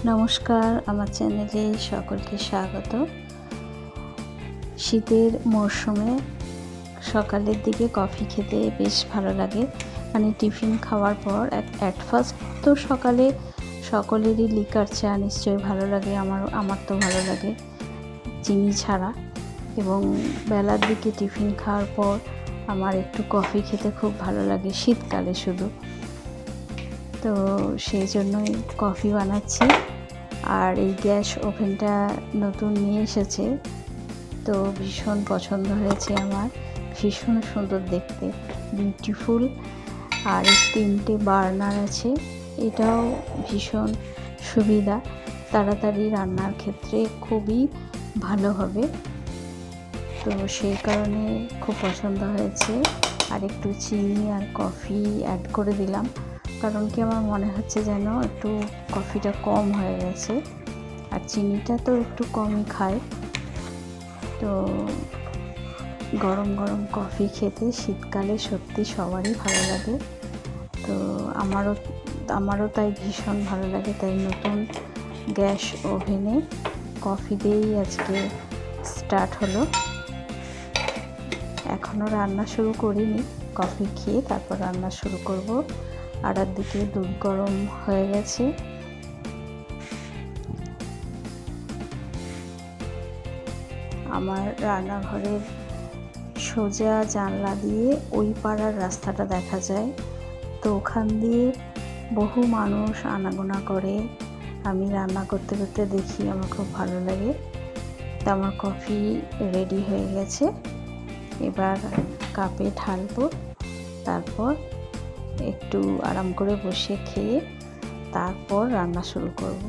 নমস্কার, আমার চ্যানেলে সকলকে স্বাগত। শীতের মরশুমে সকালের দিকে কফি খেতে বেশ ভালো লাগে। মানে টিফিন খাওয়ার পর অ্যাট ফার্স্ট তো সকালে সকলেরই লিকার চা নিশ্চয়ই ভালো লাগে, আমার তো ভালো লাগে চিনি ছাড়া। এবং বেলার দিকে টিফিন খাওয়ার পর আমার একটু কফি খেতে খুব ভালো লাগে, শীতকালে শুধু। তো সেই জন্যই কফি বানাচ্ছি। আর এই গ্যাস ওভেনটা নতুন নিয়ে এসেছে, তো ভীষণ পছন্দ হয়েছে আমার, ভীষণ সুন্দর দেখতে, বিউটিফুল। আর এই 3টে বার্নার আছে, এটাও ভীষণ সুবিধা, তাড়াতাড়ি রান্নার ক্ষেত্রে খুবই ভালো হবে। তো সেই কারণে খুব পছন্দ হয়েছে। আর একটু চিনি আর কফি অ্যাড করে দিলাম, কারণ কি আমার মনে হচ্ছে যেন একটু কফিটা কম হয়ে গেছে, আর চিনিটা তো একটু কমই খায়। তো গরম গরম কফি খেতে শীতকালে সত্যি সবারই ভালো লাগে। তো আমারও তাই ভীষণ ভালো লাগে। তাই নতুন গ্যাস ওভেনে কফি দিয়েই আজকে স্টার্ট হলো। এখনও রান্না শুরু করিনি, কফি খেয়ে তারপর রান্না শুরু করব। আড়ার দিকে দুধ গরম হয়ে গেছে। আমার রান্নাঘরের সোজা জানলা দিয়ে ওই পাড়ার রাস্তাটা দেখা যায়, তো ওখান দিয়ে বহু মানুষ আনাগোনা করে। আমি রান্না করতে করতে দেখি, আমার খুব ভালো লাগে। তো আমার কফি রেডি হয়ে গেছে, এবার কাপে ঢালবো, তারপর একটু আরাম করে বসে খেয়ে তারপর রান্না শুরু করব।